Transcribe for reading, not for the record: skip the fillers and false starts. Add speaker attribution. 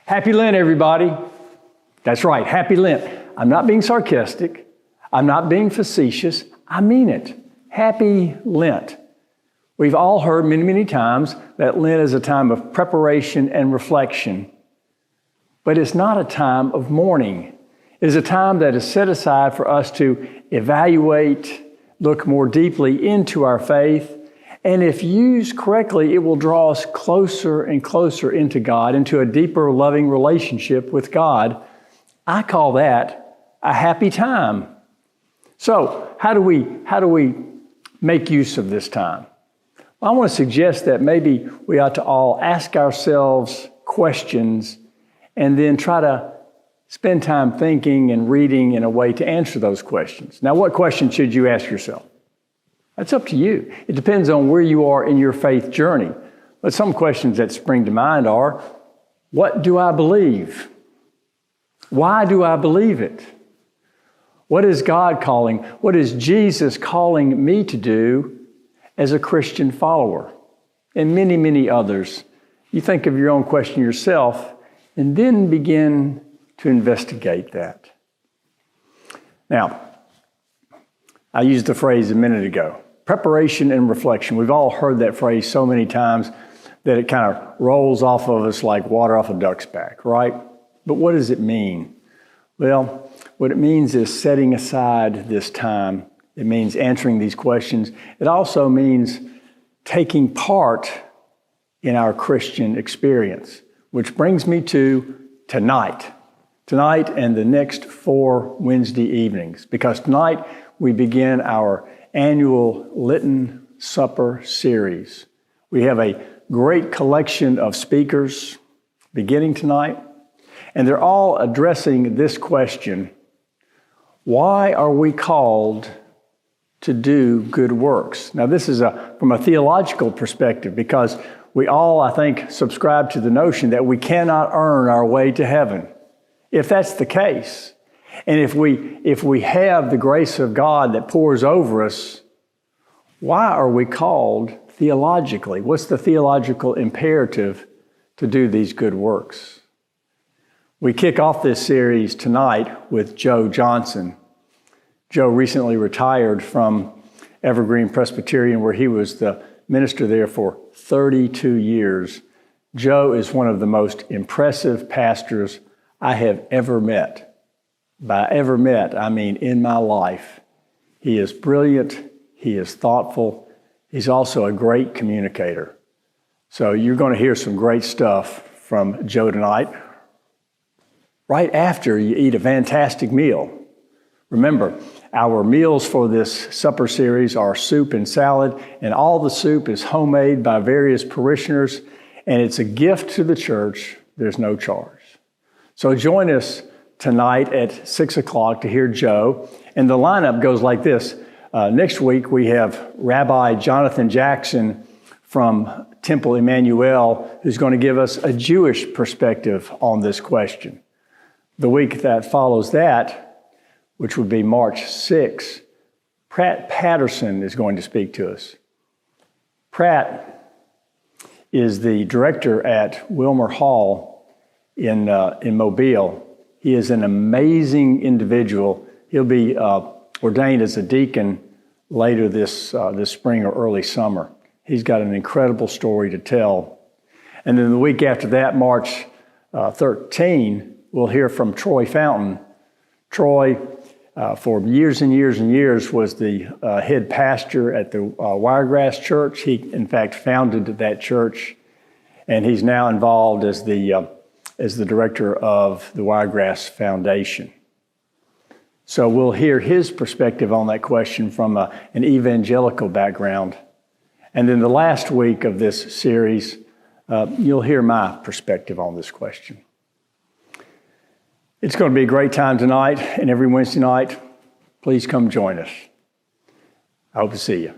Speaker 1: Happy Lent, everybody. That's right, Happy Lent. I'm not being sarcastic. I'm not being facetious. I mean it. Happy Lent. We've all heard many, many times that Lent is a time of preparation and reflection. But it's not a time of mourning. It is a time that is set aside for us to evaluate, look more deeply into our faith, and if used correctly, it will draw us closer and closer into God, into a deeper, loving relationship with God. I call that a happy time. So, how do we make use of this time? Well, I want to suggest that maybe we ought to all ask ourselves questions and then try to spend time thinking and reading in a way to answer those questions. Now, what question should you ask yourself? That's up to you. It depends on where you are in your faith journey. But some questions that spring to mind are, what do I believe? Why do I believe it? What is God calling? What is Jesus calling me to do as a Christian follower? And many, many others. You think of your own question yourself and then begin to investigate that. Now, I used the phrase a minute ago, preparation and reflection. We've all heard that phrase so many times that it kind of rolls off of us like water off a duck's back, right? But what does it mean? Well, what it means is setting aside this time. It means answering these questions. It also means taking part in our Christian experience, which brings me to tonight. Tonight and the next 4 Wednesday evenings, because tonight we begin our annual Lenten Supper series. We have a great collection of speakers beginning tonight, and they're all addressing this question: why are we called to do good works? Now, this is from a theological perspective, because we all, I think, subscribe to the notion that we cannot earn our way to heaven. If that's the case, and if we have the grace of God that pours over us, why are we called theologically? What's the theological imperative to do these good works? We kick off this series tonight with Joe Johnson. Joe recently retired from Evergreen Presbyterian, where he was the minister there for 32 years. Joe is one of the most impressive pastors I have ever met. By ever met, I mean in my life. He is brilliant. He is thoughtful. He's also a great communicator. So you're going to hear some great stuff from Joe tonight, right after you eat a fantastic meal. Remember, our meals for this supper series are soup and salad, and all the soup is homemade by various parishioners, and it's a gift to the church. There's no charge. So join us tonight at 6 o'clock to hear Joe. And the lineup goes like this. Next week, we have Rabbi Jonathan Jackson from Temple Emmanuel, who's going to give us a Jewish perspective on this question. The week that follows that, which would be March 6, Pratt Patterson is going to speak to us. Pratt is the director at Wilmer Hall in Mobile. He is an amazing individual. He'll be ordained as a deacon later this spring or early summer. He's got an incredible story to tell. And then the week after that, March 13, we'll hear from Troy Fountain. Troy, for years and years and years, was the head pastor at the Wiregrass Church. He, in fact, founded that church, and he's now involved as the director of the Wiregrass Foundation. So we'll hear his perspective on that question from an evangelical background. And then the last week of this series, you'll hear my perspective on this question. It's going to be a great time tonight and every Wednesday night. Please come join us. I hope to see you.